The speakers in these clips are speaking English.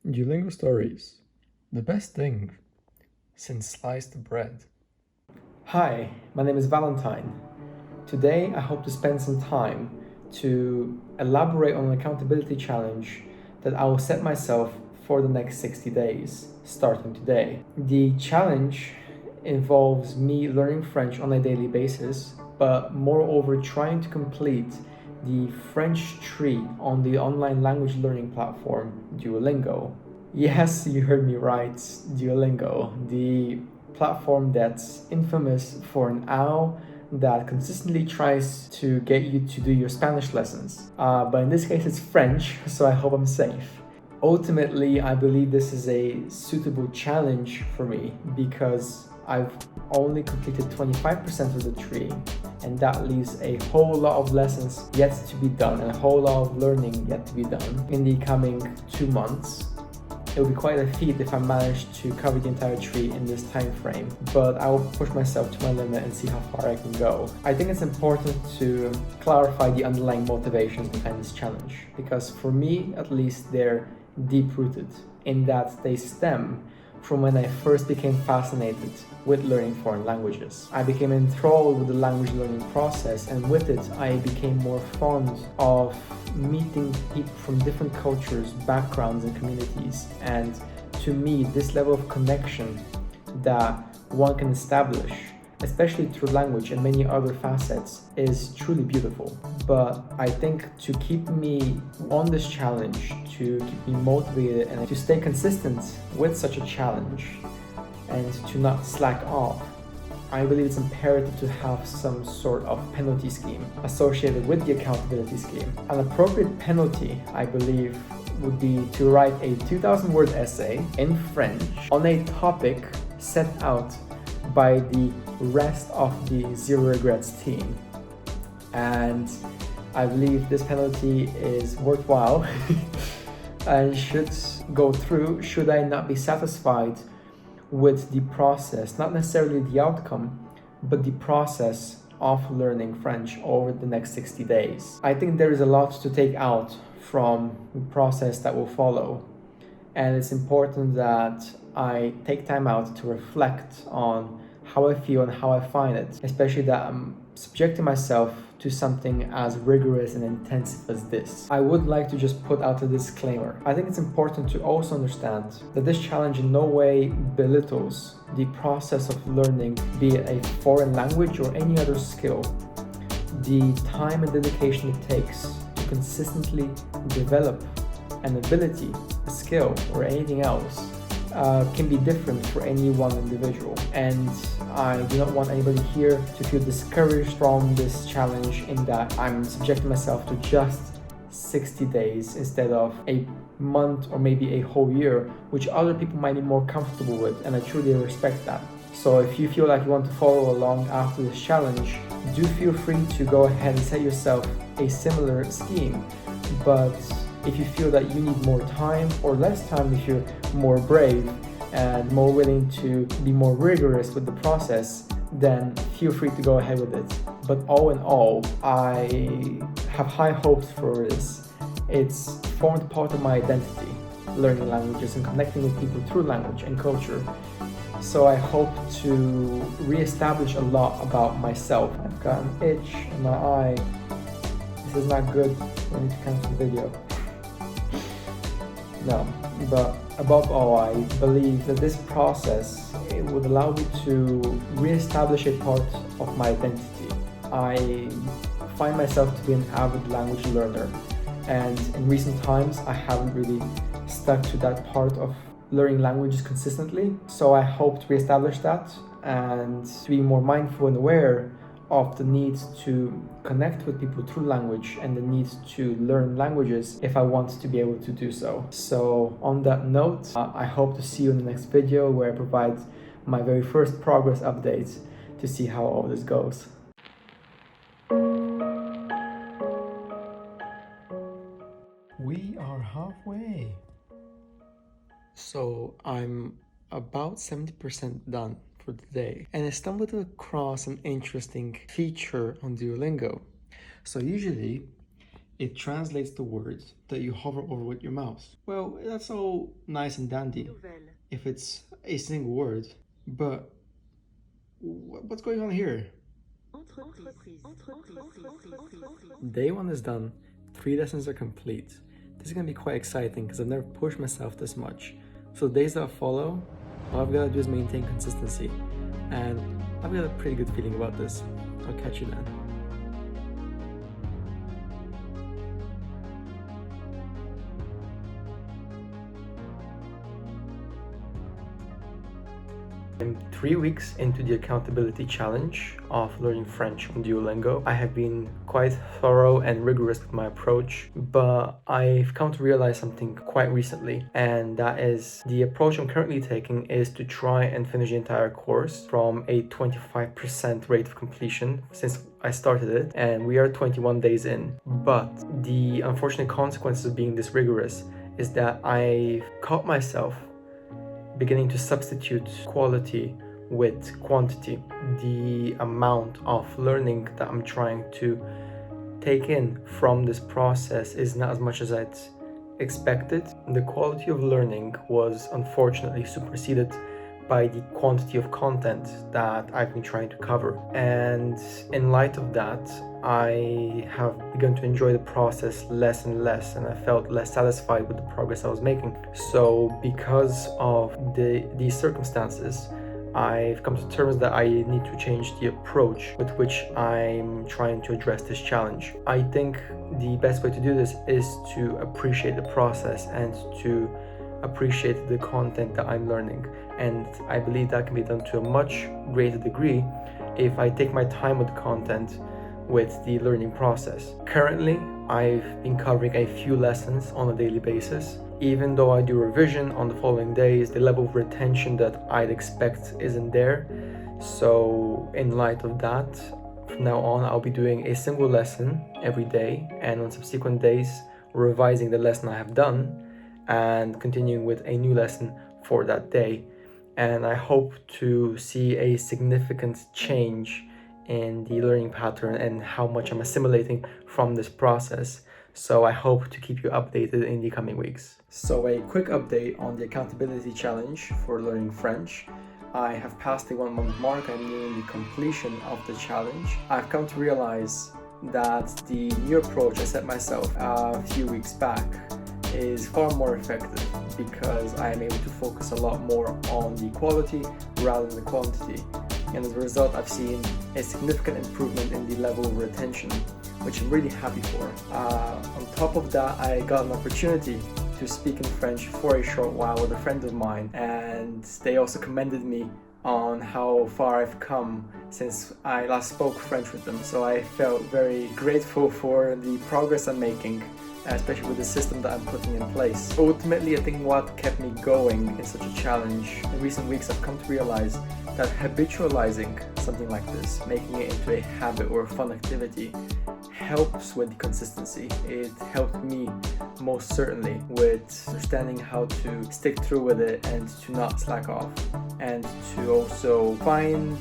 Duolingo stories. The best thing since sliced bread. Hi, my name is Valentin. Today I hope to spend some time to elaborate on an accountability challenge that I will set myself for the next 60 days, starting today. The challenge involves me learning French on a daily basis, but moreover trying to complete the French tree on the online language learning platform Duolingo. Yes, you heard me right, Duolingo, the platform that's infamous for an owl that consistently tries to get you to do your Spanish lessons. But in this case, it's French, so I hope I'm safe. Ultimately, I believe this is a suitable challenge for me because I've only completed 25% of the tree, and that leaves a whole lot of lessons yet to be done and a whole lot of learning yet to be done in the coming 2 months. It would be quite a feat if I managed to cover the entire tree in this time frame, but I will push myself to my limit and see how far I can go. I think it's important to clarify the underlying motivations behind this challenge, because for me, at least, they're deep-rooted in that they stem from when I first became fascinated with learning foreign languages. I became enthralled with the language learning process, and with it, I became more fond of meeting people from different cultures, backgrounds, and communities. And to me, this level of connection that one can establish, especially through language and many other facets, is truly beautiful. But I think to keep me on this challenge, to keep me motivated, and to stay consistent with such a challenge, and to not slack off, I believe it's imperative to have some sort of penalty scheme associated with the accountability scheme. An appropriate penalty, I believe, would be to write a 2,000-word essay in French on a topic set out by the rest of the Zero Regrets team. And I believe this penalty is worthwhile and should go through should I not be satisfied with the process, not necessarily the outcome, but the process of learning French over the next 60 days. I think there is a lot to take out from the process that will follow, and it's important that I take time out to reflect on how I feel and how I find it, especially that I'm subjecting myself to something as rigorous and intensive as this. I would like to just put out a disclaimer. I think it's important to also understand that this challenge in no way belittles the process of learning, be it a foreign language or any other skill. The time and dedication it takes to consistently develop an ability, a skill, or anything else can be different for any one individual. And I do not want anybody here to feel discouraged from this challenge in that I'm subjecting myself to just 60 days instead of a month or maybe a whole year, which other people might be more comfortable with, and I truly respect that. So if you feel like you want to follow along after this challenge, do feel free to go ahead and set yourself a similar scheme. But if you feel that you need more time or less time, if you're more brave and more willing to be more rigorous with the process, then feel free to go ahead with it. But all in all, I have high hopes for this. It's formed part of my identity, learning languages and connecting with people through language and culture. So I hope to re-establish a lot about myself. I've got an itch in my eye. This is not good. I need to cancel the video. No, but above all, I believe that this process, it would allow me to re-establish a part of my identity. I find myself to be an avid language learner, and in recent times I haven't really stuck to that part of learning languages consistently. So I hope to re-establish that and to be more mindful and aware of the need to connect with people through language and the need to learn languages if I want to be able to do so. So on that note, I hope to see you in the next video where I provide my very first progress update to see how all this goes. We are halfway. So I'm about 70% done for the day, and I stumbled across an interesting feature on Duolingo. So usually it translates the words that you hover over with your mouse. Well, that's all nice and dandy if it's a single word, but what's going on here? Day one is done, 3 lessons are complete. This is gonna be quite exciting because I've never pushed myself this much. So the days that follow, all I've gotta do is maintain consistency. And I've got a pretty good feeling about this. I'll catch you then. I'm 3 weeks into the accountability challenge of learning French on Duolingo. I have been quite thorough and rigorous with my approach, but I've come to realize something quite recently, and that is the approach I'm currently taking is to try and finish the entire course from a 25% rate of completion since I started it, and we are 21 days in. But the unfortunate consequences of being this rigorous is that I've caught myself beginning to substitute quality with quantity. The amount of learning that I'm trying to take in from this process is not as much as I'd expected. The quality of learning was unfortunately superseded by the quantity of content that I've been trying to cover. And in light of that, I have begun to enjoy the process less and less, and I felt less satisfied with the progress I was making. So because of these circumstances, I've come to terms that I need to change the approach with which I'm trying to address this challenge. I think the best way to do this is to appreciate the process and to appreciate the content that I'm learning. And I believe that can be done to a much greater degree if I take my time with the content with the learning process. Currently, I've been covering a few lessons on a daily basis. Even though I do revision on the following days, the level of retention that I'd expect isn't there. So in light of that, from now on, I'll be doing a single lesson every day, and on subsequent days, revising the lesson I have done and continuing with a new lesson for that day. And I hope to see a significant change in the learning pattern and how much I'm assimilating from this process. So I hope to keep you updated in the coming weeks. So a quick update on the accountability challenge for learning French. I have passed the 1 month mark. I'm nearing the completion of the challenge. I've come to realize that the new approach I set myself a few weeks back is far more effective because I am able to focus a lot more on the quality rather than the quantity. And as a result, I've seen a significant improvement in the level of retention, which I'm really happy for. On top of that, I got an opportunity to speak in French for a short while with a friend of mine, and they also commended me on how far I've come since I last spoke French with them. So I felt very grateful for the progress I'm making, especially with the system that I'm putting in place. Ultimately, I think what kept me going in such a challenge in recent weeks, I've come to realize that habitualizing something like this, making it into a habit or a fun activity, helps with the consistency. It helped me most certainly with understanding how to stick through with it and to not slack off, and to also find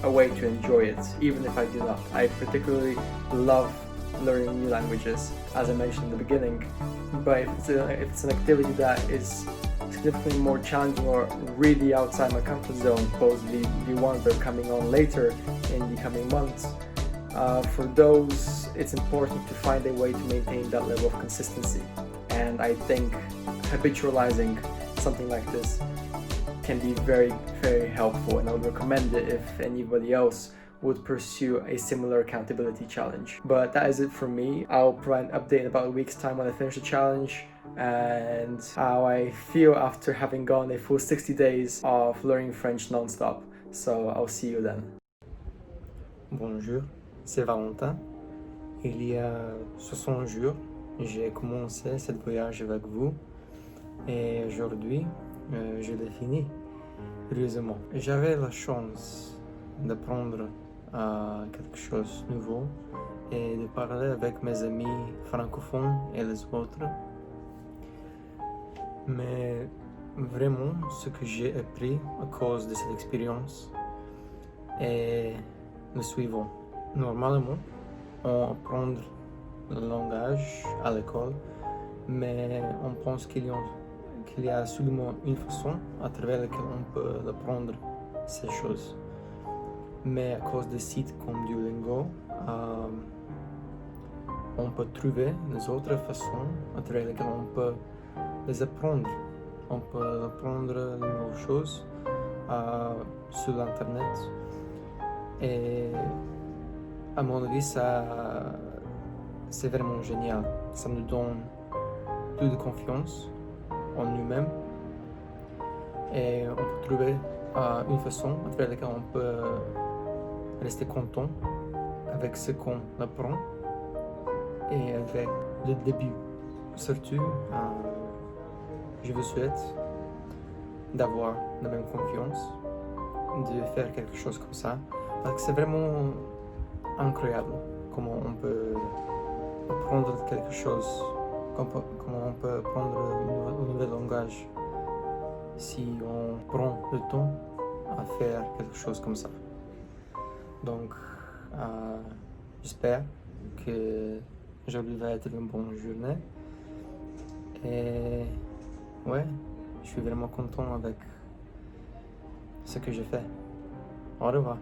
a way to enjoy it, even if I do not. I particularly love learning new languages, as I mentioned in the beginning, but if it's an activity that is significantly more challenging or really outside my comfort zone, supposedly the ones that are coming on later in the coming months, for those it's important to find a way to maintain that level of consistency. And I think habitualizing something like this can be very, very helpful, and I would recommend it if anybody else would pursue a similar accountability challenge. But that is it for me. I'll provide an update in about a week's time when I finish the challenge and how I feel after having gone a full 60 days of learning French non-stop. So I'll see you then. Bonjour, c'est Valentin. Il y a 60 jours, j'ai commencé ce voyage avec vous et aujourd'hui, je l'ai fini, heureusement. J'avais la chance d'apprendre quelque chose de nouveau et de parler avec mes amis francophones et les autres. Mais vraiment, ce que j'ai appris à cause de cette expérience est le suivant. Normalement, on apprend le langage à l'école, mais on pense qu'il y a absolument une façon à travers laquelle on peut apprendre ces choses. Mais à cause de sites comme Duolingo, on peut trouver des autres façons à travers lesquelles on peut les apprendre. On peut apprendre de nouvelles choses sur l'internet. Et à mon avis, c'est vraiment génial. Ça nous donne plus de confiance en nous-mêmes. Et on peut trouver une façon à travers laquelle on peut rester content avec ce qu'on apprend et avec le début. Surtout, je vous souhaite d'avoir la même confiance, de faire quelque chose comme ça, parce que c'est vraiment incroyable comment on peut apprendre quelque chose, comment on peut apprendre un nouvel langage si on prend le temps à faire quelque chose comme ça. Donc, j'espère que aujourd'hui va être une bonne journée. Et ouais, je suis vraiment content avec ce que j'ai fait. Au revoir.